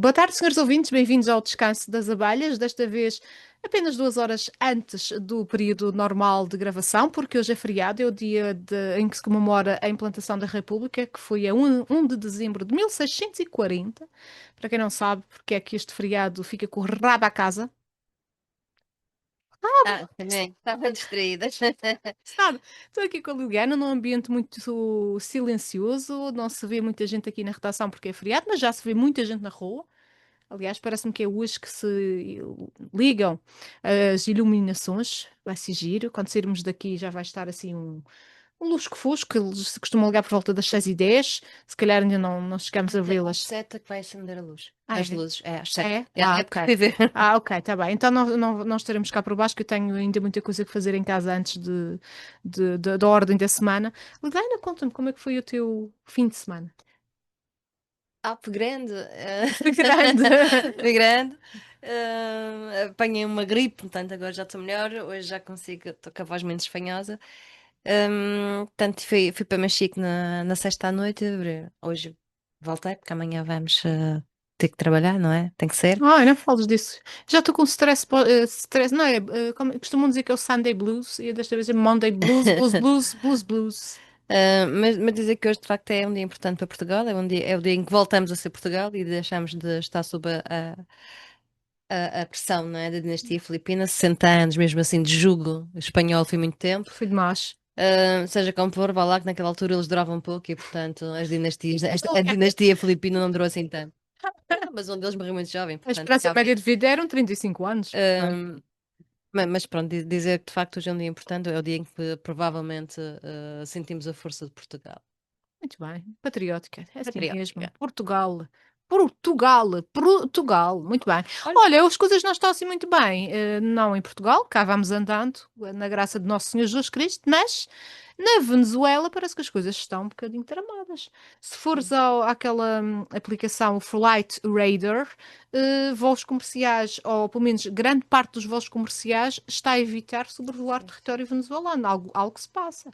Boa tarde, senhores ouvintes, bem-vindos ao Descanso das Abelhas, desta vez apenas 2 horas antes do período normal de gravação, porque hoje é feriado, é o dia em que se comemora a implantação da República, que foi a 1 de dezembro de 1640. Para quem não sabe porque é que este feriado fica com o rabo à casa, Também, estava distraída. sabe? Estou aqui com a Liliana num ambiente muito silencioso, não se vê muita gente aqui na redação porque é feriado, mas já se vê muita gente na rua. Aliás, parece-me que é hoje que se ligam as iluminações. Vai ser giro. Quando sairmos daqui já vai estar assim um lusco-fusco, que eles se costumam ligar por volta das 6h10. Se calhar ainda não chegamos a É às vê-las. 7 que vai acender a luz. Ah, As é? luzes, é às 7. É? É Ok. possível. Ah, ok, está bem. Então não estaremos cá por baixo, que eu tenho ainda muita coisa que fazer em casa antes da ordem da semana. Liliana, conta-me como é que foi o teu fim de semana. Alpe grande. Foi grande. Foi grande. Apanhei uma gripe, portanto agora já estou melhor. Hoje já consigo, estou com a voz menos esfanhosa. Portanto, fui para Machique na sexta à noite. Hoje voltei, porque amanhã vamos ter que trabalhar, não é? Tem que ser. Ai, não fales disso. Já estou com stress, stress, não é? Costumam dizer que é o Sunday Blues e desta vez é Monday Blues, Blues, Blues, Blues, Blues. Mas dizer que hoje de facto é um dia importante para Portugal, é o dia em que voltamos a ser Portugal e deixamos de estar sob a pressão, não é, da dinastia filipina, 60 anos mesmo assim de jugo espanhol foi muito tempo. Fui demais. Seja como for, vá lá que naquela altura eles duravam um pouco e portanto a dinastia filipina não durou assim tanto. Mas um deles morreu muito jovem, A portanto esperança média de vida eram 35 anos. Bem, mas pronto, dizer que de facto hoje é um dia importante, é o dia em que provavelmente sentimos a força de Portugal. muito bem. Patriótica. É assim mesmo. Patriótica. Portugal. Portugal, Portugal, muito bem. Olha, Olha, as coisas não estão assim muito bem, não em Portugal, cá vamos andando, na graça de Nosso Senhor Jesus Cristo, mas na Venezuela parece que as coisas estão um bocadinho tramadas. Se fores àquela aplicação, o Flight Radar, voos comerciais, ou pelo menos grande parte dos voos comerciais, está a evitar sobrevoar território venezuelano, algo que se passa.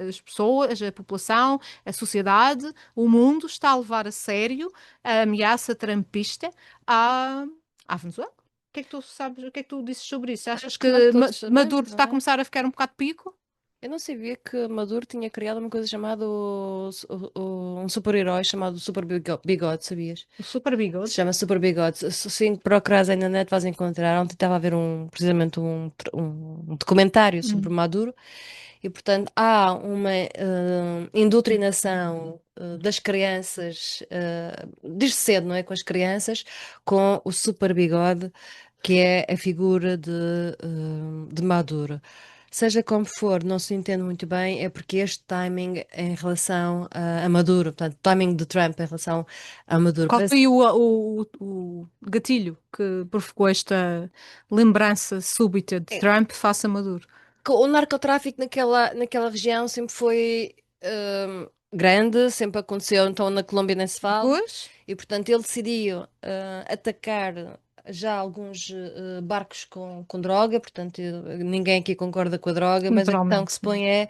As pessoas, a população, a sociedade, o mundo está a levar a sério a ameaça trumpista à, à Venezuela. O que é que tu sabes, o que é que tu disses sobre isso? Achas acho que nós que todos sabemos, Maduro não está a é? começar a ficar um bocado pico? Eu não sabia que Maduro tinha criado uma coisa chamada um super-herói chamado Super Bigode, sabias? O super Se bigode? chama Super Bigode. Se sim, procurares aí na net vais encontrar. Ontem estava a ver precisamente um documentário sobre Hum. Maduro e, portanto, há uma indoutrinação das crianças, desde cedo, não é? Com as crianças, com o Super Bigode, que é a figura de Maduro. Seja como for, não se entende muito bem, é porque este timing em relação a Maduro, portanto, o timing de Trump em relação a Maduro. Qual foi o gatilho que provocou esta lembrança súbita de É, Trump face a Maduro? o narcotráfico naquela região sempre foi grande, sempre aconteceu, então na Colômbia nem se fala, Pois, e portanto ele decidiu atacar já alguns barcos com droga, portanto ninguém aqui concorda com a droga, mas a questão que naturalmente. se põe é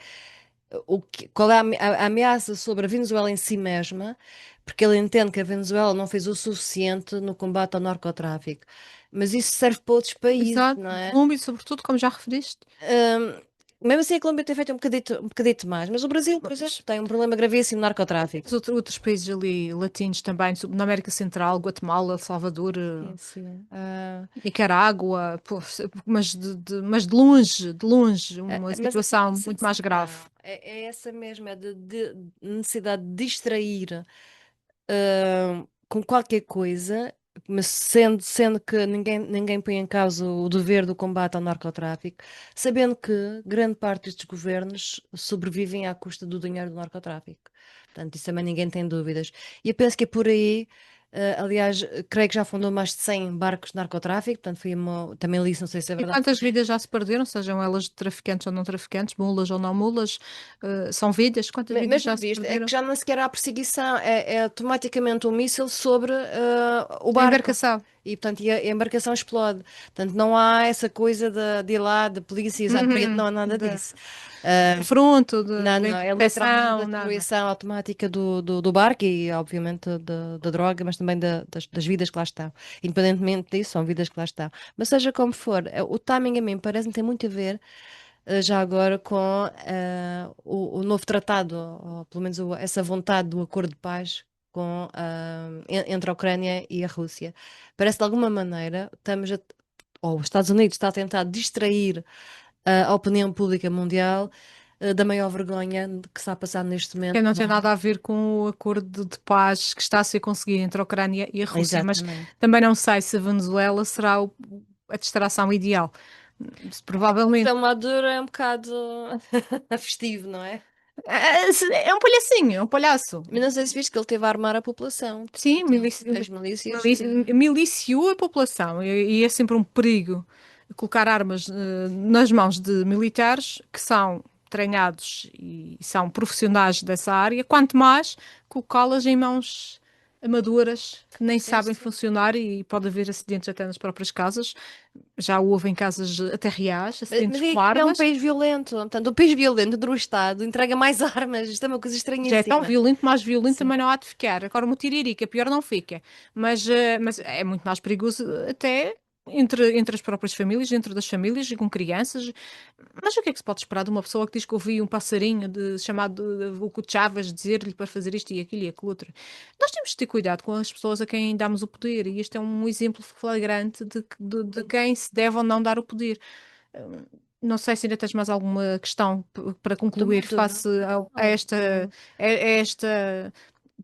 qual é a ameaça sobre a Venezuela em si mesma, porque ele entende que a Venezuela não fez o suficiente no combate ao narcotráfico. Mas isso serve para outros países, Exato. não é? Colômbia, sobretudo, como já referiste. Hum, Mesmo assim, a Colômbia tem feito um bocadito mais, mas o Brasil, por exemplo, Mas tem um problema gravíssimo de narcotráfico. outros países ali latinos também, na América Central, Guatemala, El Salvador, Sim, sim. Nicarágua, pô, mas de longe, uma Mas situação sim, muito mais sim, grave. não. É essa mesmo, é de necessidade de distrair com qualquer coisa, mas sendo que ninguém põe em causa o dever do combate ao narcotráfico, sabendo que grande parte destes governos sobrevivem à custa do dinheiro do narcotráfico. Portanto, isso também ninguém tem dúvidas. E eu penso que é por aí. Aliás, creio que já fundou mais de 100 barcos de narcotráfico, portanto, também li isso, não sei se é E verdade. quantas vidas já se perderam, sejam elas de traficantes ou não traficantes, mulas ou não mulas, são vidas? Quantas vidas Mas já se viste, é que perderam? já não sequer há perseguição, é automaticamente um míssil sobre o A barco. embarcação. e portanto e a embarcação explode. Portanto, não há essa coisa de ir lá, de polícia, exato, Uhum. não há nada De disso. Ah, confronto, não, de não, é literalmente interseção, da nada. destruição automática do barco e, obviamente, da droga, mas também das vidas que lá estão. Independentemente disso, são vidas que lá estão. Mas seja como for, o timing a mim parece-me ter muito a ver, já agora, com o novo tratado, ou pelo menos essa vontade do acordo de paz com, entre a Ucrânia e a Rússia. Parece de alguma maneira, ou os Estados Unidos está a tentar distrair a opinião pública mundial da maior vergonha que está a passar neste Que momento. não tem nada a ver com o acordo de paz que está a ser conseguido entre a Ucrânia e a Rússia, mas Exatamente. também não sei se a Venezuela será a distração ideal. Para Provavelmente. Maduro é um bocado festivo, não é? É um palhacinho, é um palhaço. Mas não sei se viste que ele teve a armar a população. Sim, Tem as milícias. miliciou a população e é sempre um perigo colocar armas nas mãos de militares que são treinados e são profissionais dessa área, quanto mais colocá-las em mãos amadoras que nem Sim, sabem sim. funcionar e pode haver acidentes até nas próprias casas. Já houve em casas até reais, Mas acidentes com é um armas. país violento. Portanto, o país violento do Estado entrega mais armas. Isto é uma coisa Já é tão estranhíssima. violento, mais violento Sim. também não há de ficar. Agora, uma tiririca, pior não fica. Mas é muito mais perigoso até entre as próprias famílias, dentro das famílias e com crianças. Mas o que é que se pode esperar de uma pessoa que diz que ouviu um passarinho chamado Hugo Chávez dizer-lhe para fazer isto e aquilo e aquilo outro? Nós temos de ter cuidado com as pessoas a quem damos o poder e este é um exemplo flagrante de quem se deve ou não dar o poder. Não sei se ainda tens mais alguma questão para concluir De- face a não, esta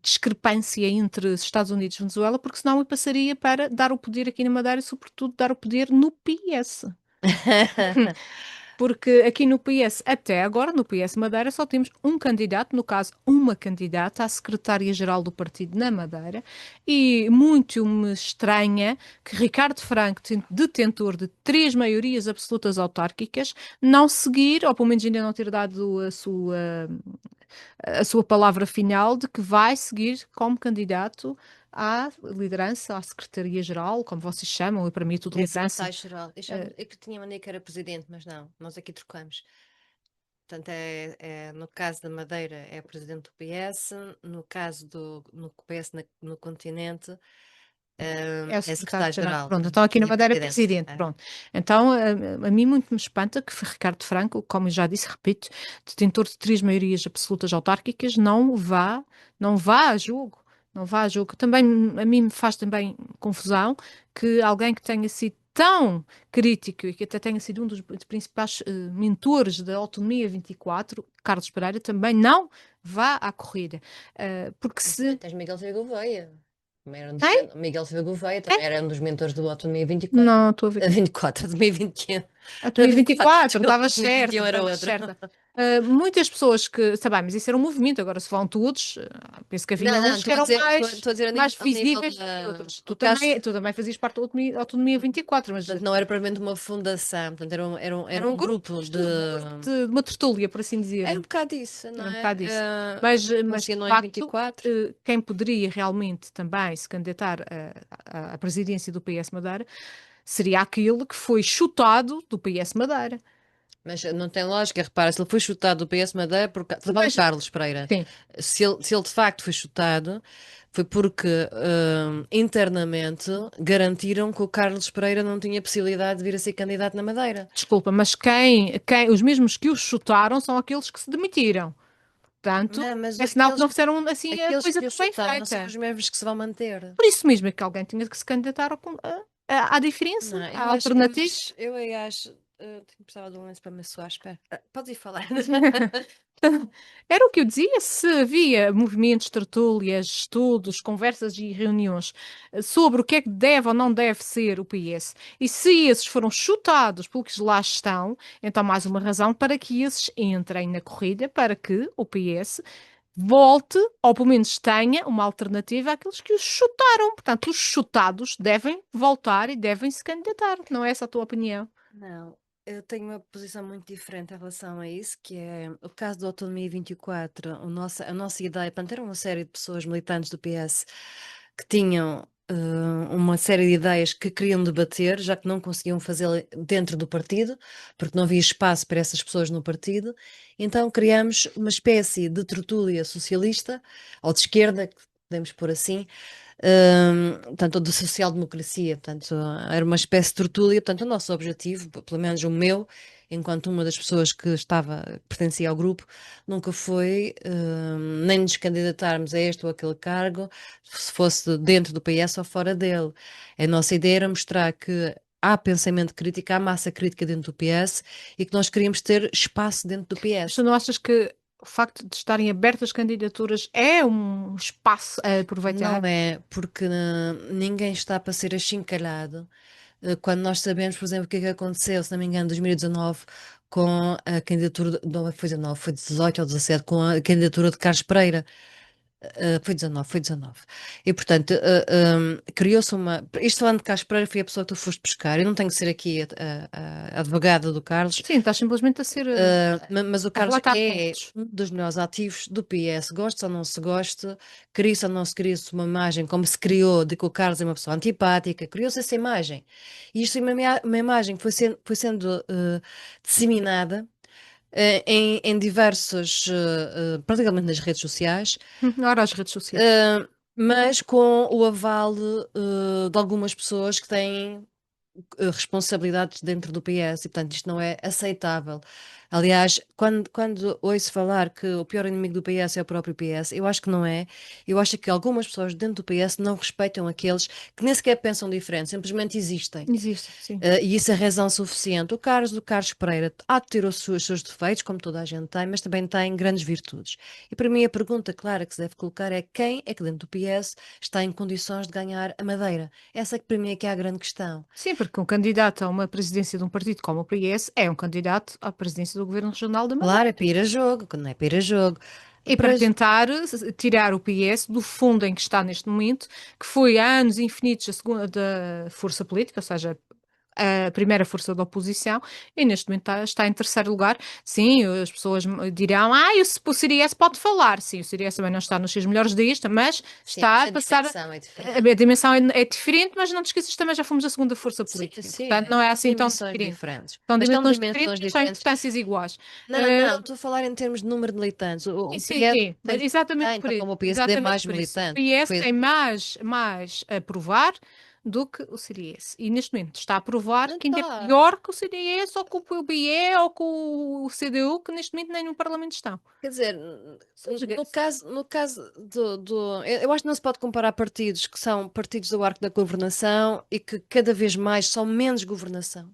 discrepância entre os Estados Unidos e Venezuela, porque senão eu passaria para dar o poder aqui na Madeira e, sobretudo, dar o poder no PS. Porque aqui no PS, até agora, no PS Madeira, só temos um candidato, no caso, uma candidata à secretária-geral do partido na Madeira, e muito me estranha que Ricardo Franco, detentor de três maiorias absolutas autárquicas, não seguir, ou pelo menos ainda não ter dado a sua palavra final de que vai seguir como candidato à liderança, à secretaria-geral, como vocês chamam, e para mim é tudo É liderança. secretário-geral. Eu que tinha maneira que era presidente, mas não, nós aqui trocamos. Portanto, no caso da Madeira é presidente do PS, no caso no PS no continente É o é secretário-geral. secretário-geral. Pronto, então aqui na E Madeira é presidente. presidente. É. Pronto. Então, a mim muito me espanta que Ricardo Franco, como eu já disse, repito, detentor de três maiorias absolutas autárquicas, não vá a jogo. Não vá a jogo. Também, a mim me faz também confusão que alguém que tenha sido tão crítico e que até tenha sido um dos principais mentores da Autonomia 24, Carlos Pereira, também não vá à corrida. Porque Mas também se. tens Miguel Silva Gouveia. Também era Tem? Miguel Silva Gouveia Tem? também era um dos mentores do Autonomia 24. Não, estou a ver. A 24, de 2021. A A 24, 2024, desculpa, estavas certa, 2021 era estavas outro. certa. Muitas pessoas que, está bem, mas isso era um movimento, agora se vão todos, penso que havia Não, não, uns que eram estou a dizer mais ao nível visíveis do que da. outros. Tu O caso, também, tu também fazias parte da Autonomia 24, mas portanto, não era propriamente uma fundação, portanto, era era um um grupo grupo de de. estudo, de uma tertúlia, por assim Era dizer. um bocado isso, não Era um é? bocado isso. Mas de Funcionou em facto, 24. quem poderia realmente também se candidatar à presidência do PS Madeira seria aquele que foi chutado do PS Madeira. Mas não tem lógica, repara, se ele foi chutado do PS Madeira por falar do Mas, Carlos Pereira, sim. se ele de facto foi chutado, foi porque internamente garantiram que o Carlos Pereira não tinha possibilidade de vir a ser candidato na Madeira. Desculpa, mas os mesmos que os chutaram são aqueles que se demitiram. Portanto, Não, mas é sinal que aqueles, não fizeram assim a aqueles coisa que o tão bem chutaram são feita. os mesmos que se vão manter. Por isso mesmo é que alguém tinha que se candidatar à diferença, Não, à alternativa. eu aí acho, precisava de um lenço para me suar, espera. Podes ir falar. Era o que eu dizia, se havia movimentos, tertúlias, estudos, conversas e reuniões sobre o que é que deve ou não deve ser o PS, e se esses foram chutados pelos que lá estão, então mais uma razão para que esses entrem na corrida, para que o PS volte, ou pelo menos tenha uma alternativa àqueles que os chutaram. Portanto, os chutados devem voltar e devem se candidatar. Não é essa a tua opinião? Não, eu tenho uma posição muito diferente em relação a isso, que é o caso do Autonomia 24, a nossa ideia, portanto, era uma série de pessoas militantes do PS que tinham uma série de ideias que queriam debater, já que não conseguiam fazê-la dentro do partido, porque não havia espaço para essas pessoas no partido. Então criamos uma espécie de tertúlia socialista, ou de esquerda, que podemos pôr assim, portanto, de social-democracia, portanto, era uma espécie de tertúlia, portanto, o nosso objetivo, pelo menos o meu, enquanto uma das pessoas que pertencia ao grupo, nunca foi nem nos candidatarmos a este ou aquele cargo, se fosse dentro do PS ou fora dele. A nossa ideia era mostrar que há pensamento crítico, há massa crítica dentro do PS e que nós queríamos ter espaço dentro do Mas PS. tu não achas que o facto de estarem abertas candidaturas é um espaço a aproveitar? Não é, porque ninguém está para ser achincalhado. Quando nós sabemos, por exemplo, o que é que aconteceu, se não me engano, em 2019, com a candidatura, não foi 19, foi 18 ou 17, com a candidatura de Carlos Pereira. Foi 19, foi 19. E, portanto, criou-se uma. Isto falando de Carlos Pereira, foi a pessoa que tu foste buscar. Eu não tenho que ser aqui a advogada do Carlos, Sim, estás simplesmente a ser mas o a Carlos relatar é factos. um dos melhores ativos do PS. Goste ou não se goste, cria-se ou não se cria-se uma imagem, como se criou, de que o Carlos é uma pessoa antipática, criou-se essa imagem. E isto é uma imagem que foi sendo disseminada em diversos, praticamente nas redes sociais, Ora, as redes sociais. uh, mas com o aval de algumas pessoas que têm responsabilidades dentro do PS e, portanto, isto não é aceitável. Aliás, quando ouço falar que o pior inimigo do PS é o próprio PS, eu acho que não é. Eu acho que algumas pessoas dentro do PS não respeitam aqueles que nem sequer pensam diferente, simplesmente existem. Existe, sim. E isso é razão suficiente. O Carlos Pereira há de ter os seus defeitos, como toda a gente tem, mas também tem grandes virtudes. E para mim a pergunta clara que se deve colocar é quem é que dentro do PS está em condições de ganhar a Madeira? Essa é que para mim é que é a grande questão. Sim, porque um candidato a uma presidência de um partido como o PS é um candidato à presidência do Governo Regional da Madeira. Claro, é para ir a jogo, quando não é para ir a jogo. E para Para... tentar tirar o PS do fundo em que está neste momento, que foi há anos infinitos a segunda da força política, ou seja, a primeira força da oposição, e neste momento está em terceiro lugar. Sim, as pessoas dirão, o CDS pode falar. Sim, o CDS também não está nos seus melhores dias, mas Sim, está mas a a passar. dimensão é diferente. A dimensão é diferente, mas não te esqueças também já fomos a segunda força Sim, política. sim, Portanto, não é são assim tão dimensões diferente. diferentes. São Mas são dimensões diferentes, dimensões mas são diferentes. importâncias iguais. Não, não, Uh, não, estou a falar em termos de número de militantes. O sim, PS sim, tem, exatamente tem, por tal isso. como o PSD, Exatamente mais por isso. O militantes. PS tem mais a provar do que o CDS. E neste momento está a provar Não que ainda é está. pior que o CDS, ou que o PBE, ou que o CDU, que neste momento nem no Parlamento estão. Quer dizer, Só esquece. no caso eu acho que não se pode comparar partidos que são partidos do arco da governação e que cada vez mais são menos governação.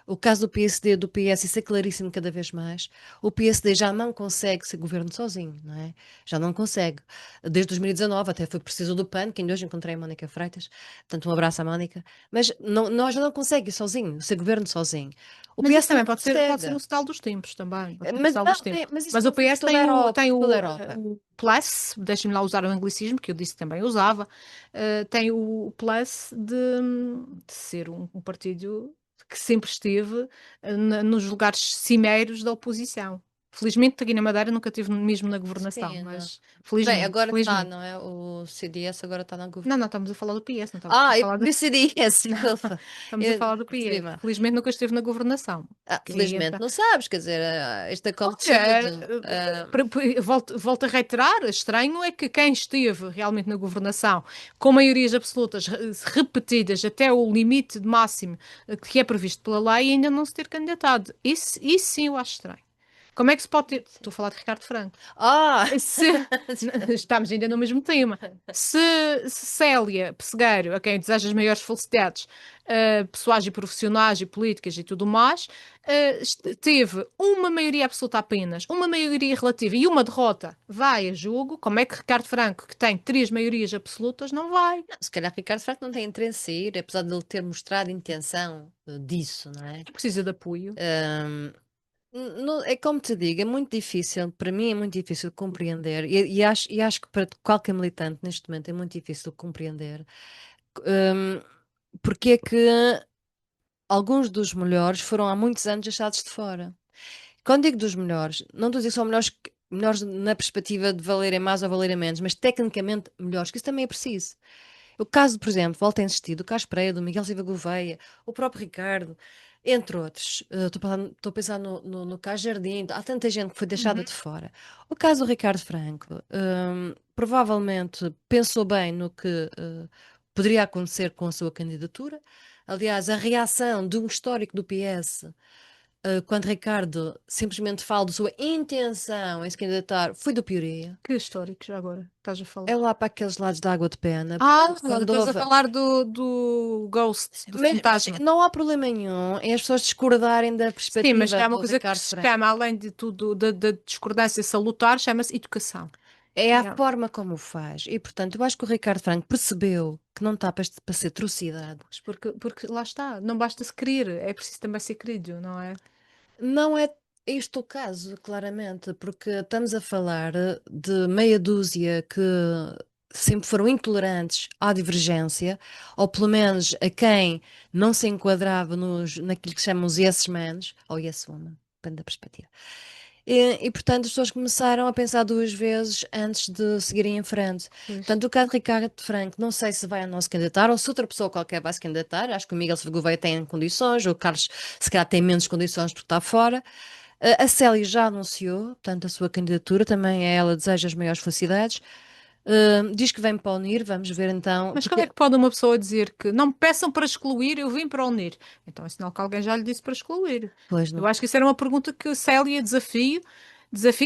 O caso do PSD, do PS, isso é claríssimo cada vez mais. O PSD já não consegue ser governo sozinho, não é? Já não consegue. Desde 2019 até foi preciso do PAN, que ainda hoje encontrei a Mónica Freitas, portanto um abraço à Mónica, mas nós já não consegue sozinho, ser governo sozinho. O Mas isso PS também também não pode ser consegue. o sinal dos tempos também. Pode ser o Mas, sinal não, dos tempos. mas isso Mas o acontece em PS toda a tem o, Europa, tem toda a o, Europa. o plus, deixem-me lá usar o anglicismo, que eu disse que também usava, tem o plus de ser um partido que sempre esteve nos lugares cimeiros da oposição. Felizmente aqui na Madeira nunca teve mesmo na governação, Sim, não. mas Bem, felizmente, agora está, felizmente. não é? O CDS agora está na Não, não, governação. estamos a falar do PS, não estamos a Ah, eu falar percebi CDS, Não, desculpa. estamos a Eu falar do percebi PS. mal. Felizmente nunca esteve na governação. Que Felizmente não sabes, quer dizer, este Olha, acontecido. volto a reiterar, estranho é que quem esteve realmente na governação, com maiorias absolutas repetidas até o limite de máximo que é previsto pela lei, ainda não se ter candidatado. Isso sim eu acho estranho. Como é que se pode ter... Estou a falar de Ricardo Franco. Ah! Se... Estamos ainda no mesmo tema. Se Célia Pessegueiro, a quem desejo as maiores felicidades, pessoais e profissionais e políticas e tudo mais, teve uma maioria absoluta apenas, uma maioria relativa e uma derrota, vai a julgo, como é que Ricardo Franco, que tem três maiorias absolutas, não vai? Se calhar Ricardo Franco não tem interesse em ir, apesar de ele ter mostrado intenção disso, não é? Precisa de apoio. Ahm, é como te digo, é muito difícil, para mim é muito difícil de compreender, e acho que para qualquer militante neste momento é muito difícil de compreender, ahm, porque é que alguns dos melhores foram há muitos anos deixados de fora. Quando digo dos melhores, não estou a dizer que são melhores, melhores na perspectiva de valerem mais ou valerem menos, mas tecnicamente melhores, que isso também é preciso. O caso, por exemplo, volto a insistir, do Carlos Pereira, do Miguel Silva Gouveia, o próprio Ricardo, entre outros. Estou a pensar no caso Jardim, há tanta gente que foi deixada Uhum. de fora. O caso do Ricardo Franco, provavelmente pensou bem no que poderia acontecer com a sua candidatura. Aliás, a reação de um histórico do PS, quando Ricardo simplesmente fala da sua intenção em se candidatar, foi do pioria. Que histórico já agora estás a É falar? lá para aqueles lados da água de pena. Ah, Portanto, quando estás a houve. falar do Ghost, do Mas fantasma. não há problema nenhum em as pessoas discordarem da Sim, mas perspectiva é uma do coisa que Ricardo se Franco. chama, além de tudo, da discordância salutar, chama-se educação. É a É. forma como o faz. E, portanto, eu acho que o Ricardo Franco percebeu que não está para ser atrocidade. Pois, porque lá está, não basta se querer, é preciso também ser querido, não é? Não é este o caso, claramente, porque estamos a falar de meia dúzia que sempre foram intolerantes à divergência, ou pelo menos a quem não se enquadrava naquilo que chamam os yes men, ou yes woman, depende da perspectiva. Portanto, as pessoas começaram a pensar duas vezes antes de seguirem em frente. Pois. Portanto, o caso de Ricardo Franco, não sei se vai ou não se candidatar, ou se outra pessoa qualquer vai se candidatar. Acho que o Miguel Silva Gouveia tem condições, ou o Carlos, se calhar, tem menos condições porque está fora. A Célia já anunciou, portanto, a sua candidatura, também a ela deseja as maiores felicidades. Diz que vem para unir, vamos ver então, Mas como é porque, que pode uma pessoa dizer que não me peçam para excluir, eu vim para unir? Então é sinal que alguém já lhe disse para excluir. pois Eu não. acho que isso era uma pergunta que Célia desafio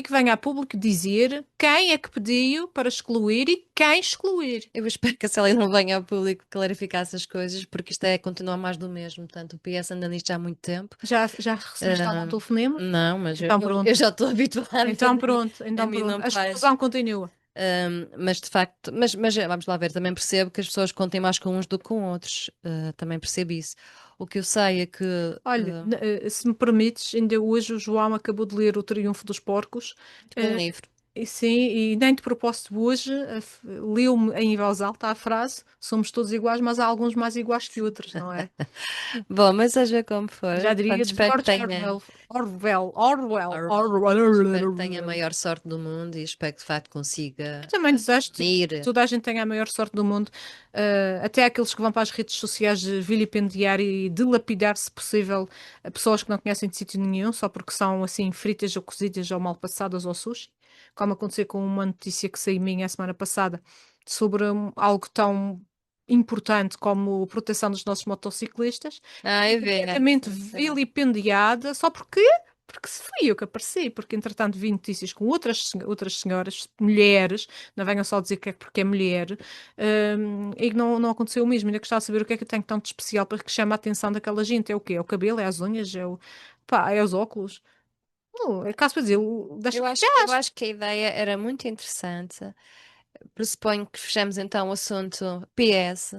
que venha a público dizer quem é que pediu para excluir e quem excluir. Eu espero que a Célia não venha ao público clarificar essas coisas, porque isto é continuar mais do mesmo. Portanto, o PS anda nisto já há muito tempo. Já recebeste algum Ah, telefonema? não, mas eu, Então eu- eu pronto. já estou habituada, Então pronto, a então mim pronto. não A faz. exclusão continua. Mas de facto, mas vamos lá ver, também percebo que as pessoas contem mais com uns do que com outros. Também percebo isso. O que eu sei é que. Olha, se me permites, ainda hoje o João acabou de ler O Triunfo dos Porcos. Um eh, livro. e sim, e nem de propósito hoje, leu-me em voz alta a frase: somos todos iguais, mas há alguns mais iguais que outros, não é? Bom, mas seja como Já for, diria pronto, de espero que George tenha. Orwell. Orwell. Espero que tenha a Orwell. maior sorte do mundo e espero que de facto Eu consiga também desejo que unir. toda a gente tenha a maior sorte do mundo, até aqueles que vão para as redes sociais vilipendiar e dilapidar, se possível, a pessoas que não conhecem de sítio nenhum, só porque são assim fritas ou cozidas ou mal passadas ao sushi, como aconteceu com uma notícia que saiu minha a semana passada sobre algo tão importante como a proteção dos nossos motociclistas, Ai, vê. completamente vilipendiada, só porque se fui eu que apareci, porque entretanto vi notícias com outras senhoras, mulheres, não venham só dizer que é porque é mulher, e que não aconteceu o mesmo. Ainda gostava de saber o que é que eu tenho tão de especial para que chama a atenção daquela gente. É o quê? É o cabelo, é as unhas, pá, é os óculos. Não, é caso para dizer, das Eu acho que a ideia era muito interessante. Pressuponho que fechamos então o assunto PS.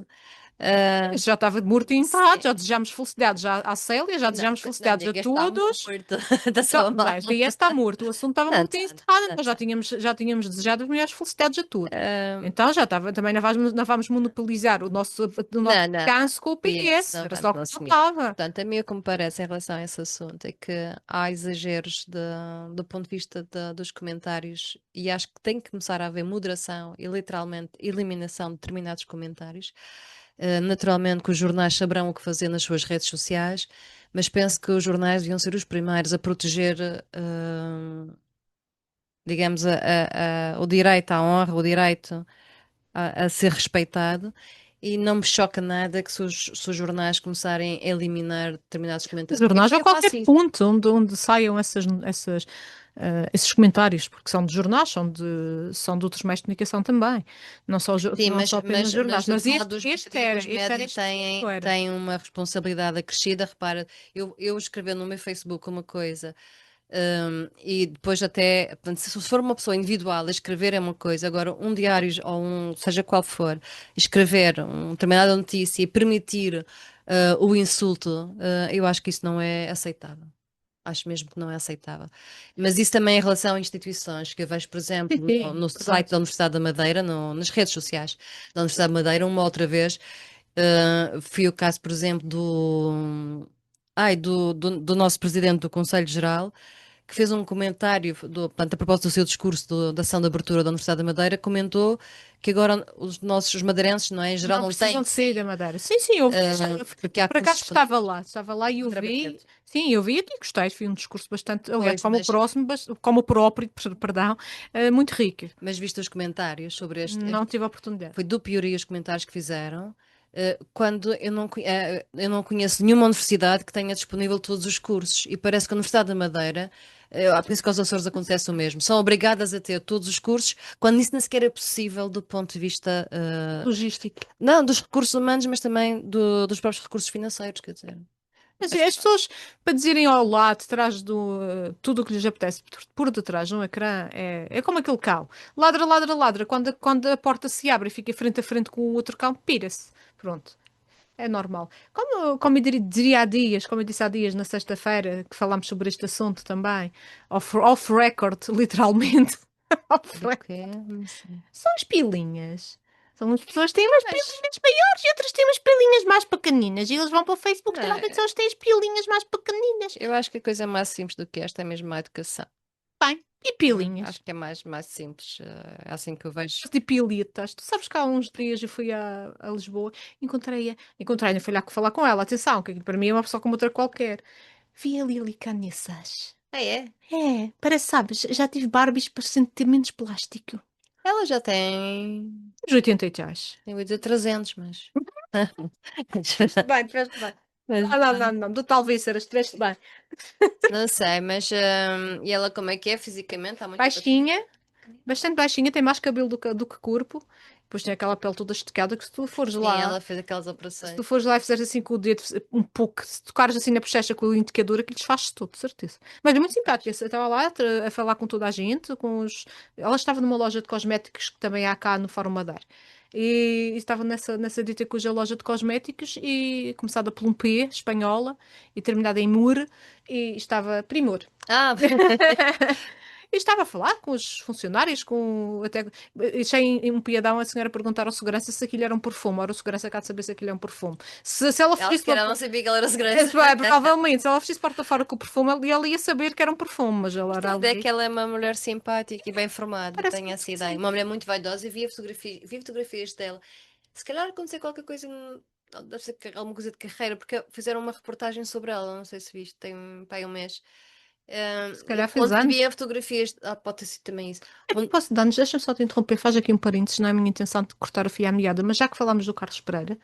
Ah, já estava de morto e enterrado, sim. já desejamos felicidades já à Célia, já Não, desejamos não felicidades a diga está todos. morto. Está Então, só mal. bem, o PS está morto, o assunto estava Não morto e está, enterrado, não então está. já tínhamos desejado as melhores felicidades a todos. Ah, Então já estava, também não vamos monopolizar o nosso não, não. descanso com o PS, PS, não era vamos só o que consumir. faltava. Portanto, a mim o que me parece em relação a esse assunto é que há exageros do ponto de vista dos comentários e acho que tem que começar a haver moderação e literalmente eliminação de determinados comentários. Naturalmente que os jornais saberão o que fazer nas suas redes sociais, mas penso que os jornais deviam ser os primeiros a proteger, digamos, o direito à honra, o direito a ser respeitado. E não me choca nada que se os jornais começarem a eliminar determinados Os comentários. Porque jornais aqui a eu qualquer faço isso. ponto onde saiam esses comentários, porque são de jornais, são de outros meios de comunicação também, Sim, não só apenas jornais. mas eu Mas falo este dos era médias específico, era. têm uma responsabilidade acrescida. Repara, eu escrever no meu Facebook uma coisa, e depois até, portanto, se for uma pessoa individual a escrever é uma coisa, agora um diário ou seja qual for, escrever uma determinada notícia e permitir o insulto, eu acho que isso não é aceitável. Acho mesmo que não é aceitável. Mas isso também em relação a instituições, que eu vejo, por Sim, exemplo, no, sim, no site verdade. da Universidade da Madeira, nas redes sociais da Universidade da Madeira, uma outra vez, foi o caso, por exemplo, do nosso presidente do Conselho Geral, que fez um comentário portanto, a propósito do seu discurso da ação de abertura da Universidade da Madeira, comentou que agora os madeirenses, não é, em geral, Não não precisam têm de que sair da sair, Madeira. Sim, sim, eu vi. porque há Por acaso custos estava lá e eu contra a vi. parede. Sim, eu vi e gostei. Foi um discurso bastante, aliás, Pois, como o próximo, como o próprio, perdão, muito rico. mas visto os comentários sobre Não tive a oportunidade. foi do Pioria os comentários que fizeram, quando eu não conheço nenhuma universidade que tenha disponível todos os cursos. E parece que a Universidade da Madeira, penso que aos Açores acontece o mesmo, são obrigadas a ter todos os cursos, quando isso nem sequer é possível do ponto de vista, Logístico. não dos recursos humanos, mas também dos próprios recursos financeiros, quer dizer. Mas Acho as pessoas, para dizerem ao lado, atrás do tudo o que lhes apetece, por detrás de um ecrã, é como aquele cão. Ladra, ladra, ladra. Quando a porta se abre e fica frente a frente com o outro cão, pira-se. Pronto. É normal. Como eu diria há dias, como eu disse há dias, na sexta-feira, que falámos sobre este assunto também, off record, literalmente. Off do record. que não sei. São as pilinhas. São as pessoas que têm umas Mas, pilinhas maiores e outras têm umas pilinhas mais pequeninas. E eles vão para o Facebook, não, geralmente são as que têm as pilinhas mais pequeninas. eu acho que a coisa mais simples do que esta é mesmo a educação. Bem, e Acho pilinhas? que é mais simples, é assim que eu vejo. De pilitas. Tu sabes que há uns dias eu fui a Lisboa, encontrei-a, fui lá falar com ela. Atenção, que aquilo para mim é uma pessoa como outra qualquer. Vi ali licanessas. Ah, é? É, parece, sabes, já tive Barbies parecendo ter menos plástico. Ela já tem, Uns 80 e tais. eu ia dizer 300, mas... Bem, tiveste bem. Mas, Não, não, não, não, do talvez eras, estiveste bem. não sei, mas e ela como é que é fisicamente? Há muito parecida? Baixinha, bastante baixinha, tem mais cabelo do que corpo. Depois tem aquela pele toda esticada que se tu fores Sim, lá, ela fez aquelas se tu operações. fores lá e fizeres assim com o dedo um pouco, se tocares assim na bochecha com o indicador, aquilo desfaz todo, de certeza. Mas é muito simpática, eu estava lá a falar com toda a gente, ela estava numa loja de cosméticos que também há cá no Fórum Madar. E estava nessa dita cuja loja de cosméticos e começada por um P, espanhola, e terminada em Mur, e estava Primor. Ah, E estava a falar com os funcionários, até achei um piadão a senhora perguntar ao segurança se aquilo era um perfume. Ora, o segurança cá de saber se aquilo é um perfume. Se ela ela se fugisse calhar não sabia que ela era segurança. provavelmente, se ela fugisse porta fora com o perfume, ela ia saber que era um perfume, mas ela Mas era tenho a ideia ali. que ela é uma mulher simpática e bem formada, Parece tenho muito essa ideia. Uma esquisito. mulher muito vaidosa e vi fotografias dela. Se calhar aconteceu qualquer coisa, deve ser alguma coisa de carreira, porque fizeram uma reportagem sobre ela, não sei se viste, tem pá, aí um mês. Se calhar fez Onde anos. havia fotografias, pode ter sido também isso. Posso dar-nos, deixa-me só te interromper, faz aqui um parênteses, não é a minha intenção de cortar o fio à meada, mas já que falámos do Carlos Pereira,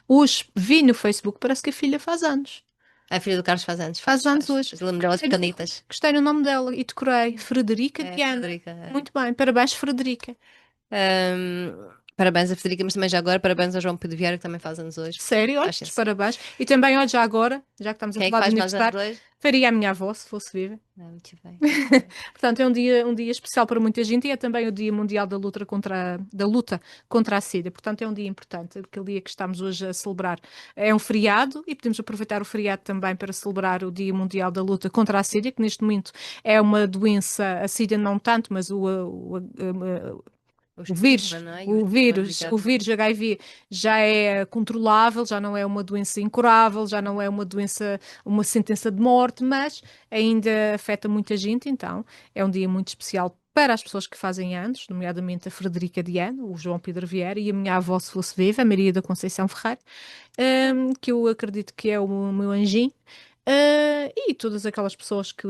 hoje vi no Facebook, parece que a filha faz anos. A filha do Carlos faz anos, Faz anos faz. hoje. Eu lembro delas pequenitas. Gostei no nome dela e decorei. Frederica É, Diana. Frederica. Muito bem, parabéns, Frederica. Parabéns a Frederica, mas também já agora, parabéns ao João Pedro Vieira, que também faz anos hoje. Sério, olha, Acho os assim. parabéns. E também, olha, já agora, já que estamos a Quem é que falar de faz mais anos aniversário, hoje? faria a minha avó, se fosse viva. Muito bem, muito bem. Portanto, é um dia especial para muita gente e é também o Dia Mundial da luta contra a SIDA. Portanto, é um dia importante, aquele dia que estamos hoje a celebrar. É um feriado e podemos aproveitar o feriado também para celebrar o Dia Mundial da Luta contra a SIDA, que neste momento é uma doença, a SIDA não tanto, mas O o estigma, vírus, não é? E o o estigma vírus, o ligado. vírus HIV já é controlável, já não é uma doença incurável, já não é uma doença, uma sentença de morte, mas ainda afeta muita gente, então é um dia muito especial para as pessoas que fazem anos, nomeadamente a Frederica Diana, o João Pedro Vieira e a minha avó, se fosse viva, a Maria da Conceição Ferreira, que eu acredito que é o meu anjinho, e todas aquelas pessoas que,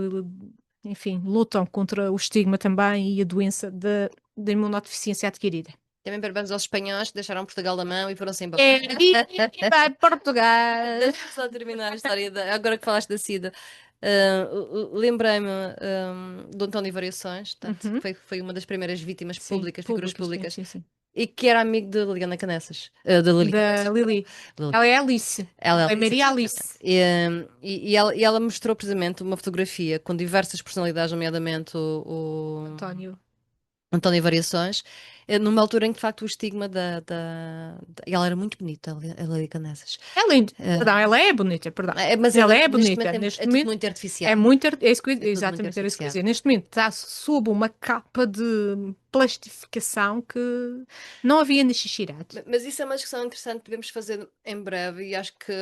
enfim, lutam contra o estigma também e a doença da imunodeficiência adquirida. Também parabéns aos espanhóis que deixaram Portugal da mão e foram-se embora. E vai Portugal! Deixa-me só terminar a história, agora que falaste da SIDA. Lembrei-me do António Variações, tanto, que Uhum. foi uma das primeiras vítimas Sim, públicas, figuras públicas, sim, públicas, sim, sim. e que era amigo de Liliana Canessas. Da Lili Da Canessas, perdão. Lili. Lili. Ela é Alice. Ela é Ela é Alice, Maria exatamente. Alice. E ela mostrou precisamente uma fotografia com diversas personalidades, nomeadamente António. António Variações, numa altura em que de facto o estigma ela era muito bonita, a Lili Canessas. Perdão, ela é bonita, perdão. Mas Ela ela é neste bonita. momento é, Neste é tudo momento muito é artificial. muito. É tudo muito Exatamente, era isso que eu ia artificial. dizer. Neste momento está sob uma capa de plastificação que não havia na Xixirate. Mas isso é uma discussão interessante que podemos fazer em breve e acho que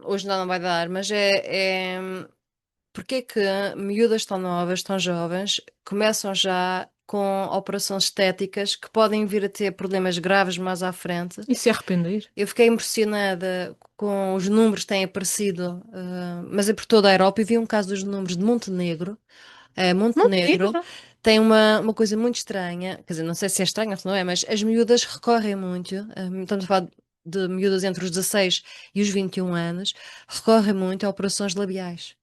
hoje não vai dar, mas Porque é que miúdas tão novas, tão jovens, começam já com operações estéticas que podem vir a ter problemas graves mais à frente? E se arrepender? Eu fiquei impressionada com os números que têm aparecido, mas é por toda a Europa, e vi um caso dos números de Montenegro. Montenegro Montenegro? tem uma coisa muito estranha, quer dizer, não sei se é estranha ou se não é, mas as miúdas recorrem muito, estamos a falar de miúdas entre os 16 e os 21 anos, recorrem muito a operações labiais.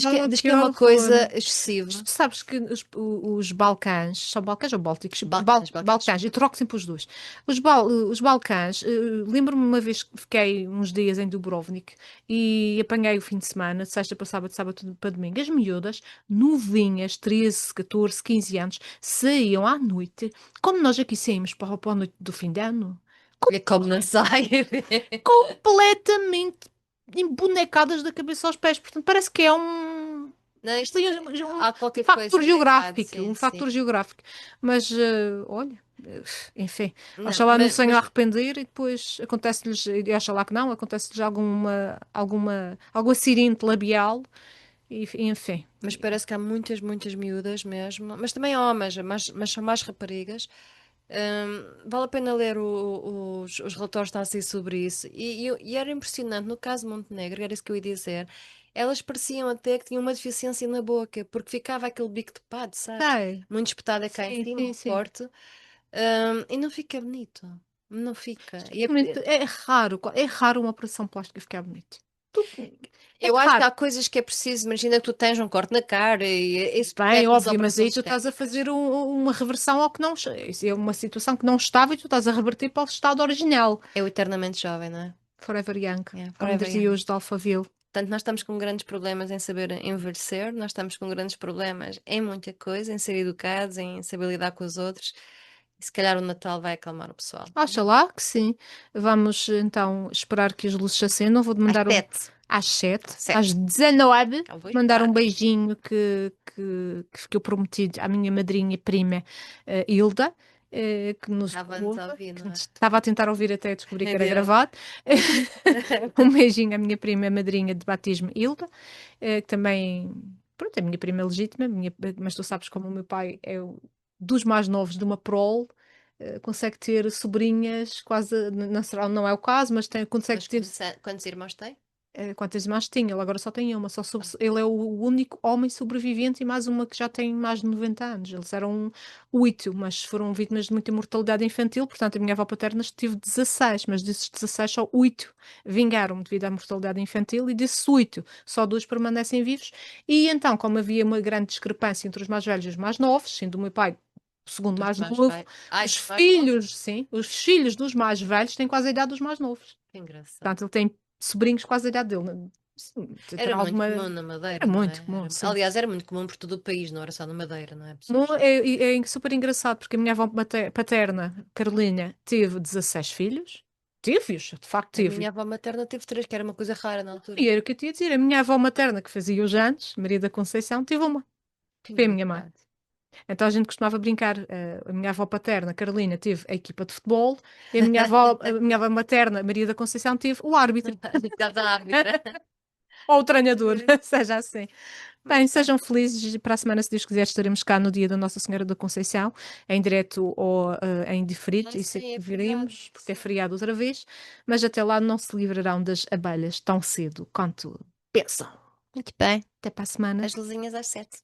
Ah, Diz que que é uma coisa horror. excessiva. Mas tu sabes que os Balcãs, são Balcãs ou Bálticos? Balcãs, Balcãs. Balcãs, eu troco sempre os dois. Os Balcãs, lembro-me uma vez que fiquei uns dias em Dubrovnik e apanhei o fim de semana, de sexta para sábado, de sábado para domingo. As miúdas, novinhas, 13, 14, 15 anos, saíam à noite, como nós aqui saímos para a noite do fim de ano. É como não sai. Completamente embonecadas da cabeça aos pés. Portanto, parece que é Não, isto tem há um qualquer factor coisa de errado, geográfico, sim, um sim. factor geográfico. Mas, olha, enfim, Não, oxalá não se venham a arrepender e depois acontece-lhes, e oxalá que não, acontece-lhes algum acidente labial e, enfim. mas parece que há muitas, muitas miúdas mesmo, mas também homens, mas são mais raparigas. Vale a pena ler os relatórios que estão a sair sobre isso. E era impressionante, no caso de Montenegro, era isso que eu ia dizer, elas pareciam até que tinham uma deficiência na boca, porque ficava aquele bico de pato, sabes? Sei. Muito espetada cá em Sim, cima, sim, sim. forte, e não fica bonito. Não fica. Fica bonito. É raro uma operação plástica ficar bonito. Tu- É Eu acho que raro. há coisas que é preciso, imagina que tu tens um corte na cara e isso Bem, pede as óbvio, mas aí operações tu estás a estéticas. fazer uma reversão ao que não. Isso é uma situação que não estava e tu estás a reverter para o estado original. É o eternamente jovem, não é? Forever Young, É, como forever dizia young. hoje de Alphaville. Portanto, nós estamos com grandes problemas em saber envelhecer, nós estamos com grandes problemas em muita coisa, em ser educados, em saber lidar com os outros. E se calhar o Natal vai acalmar o pessoal. Acha lá que sim. Vamos então esperar que as luzes se acendam. Vou-te Às mandar sete. às 7, Sete. às 19, Eu vou mandar um esperar. beijinho que eu prometi à minha madrinha e prima Hilda, que nos Estava-nos ouve, a ouvir, que não é? estava a tentar ouvir até descobrir que era Entendeu? gravado. Um beijinho à minha prima madrinha de batismo, Hilda, que também, pronto, é minha prima legítima, mas tu sabes como o meu pai é dos mais novos de uma prole, consegue ter sobrinhas, quase, não é o caso, mas consegue Mas ter. quantos irmãos tem? Quantas irmãs tinha? Ele agora só tem uma, ele é o único homem sobrevivente e mais uma que já tem mais de 90 anos. Eles eram 8, mas foram vítimas de muita mortalidade infantil, portanto a minha avó paterna teve 16, mas desses 16 só 8 vingaram devido à mortalidade infantil e desses 8 só 2 permanecem vivos. E então, como havia uma grande discrepância entre os mais velhos e os mais novos, sendo o meu pai o segundo Dos mais mais novo, pai. Ai, os dos mais novos? filhos, sim, os filhos dos mais velhos têm quase a idade dos mais novos. Que engraçado. Portanto, ele tem sobrinhos quase a idade dele. Sim, Era terá muito alguma. comum na Era Madeira, não é? muito comum, sim. Aliás, era muito comum por todo o país, não era só na Madeira, não é? Pessoas. É super engraçado porque a minha avó paterna, Carolina, teve 16 filhos. Teve-os, de facto A teve. minha avó materna teve três, que era uma coisa rara na altura. E era o que eu tinha a dizer. A minha avó materna, que fazia os anos, Maria da Conceição, teve uma. Que Foi a minha mãe. engraçado. Então a gente costumava brincar. A minha avó paterna, Carolina, teve a equipa de futebol. E a minha avó materna, Maria da Conceição, teve o árbitro. Estás a árbitra. Ou o treinador, seja assim. Bem, sejam felizes. Para a semana, se Deus quiser, estaremos cá no dia da Nossa Senhora da Conceição, em direto ou em diferido, Ai, isso é sim, que é feriado. veremos, porque é Sim. feriado outra vez, mas até lá não se livrarão das abelhas tão cedo quanto pensam. Muito bem. Até para a semana. As luzinhas às 7.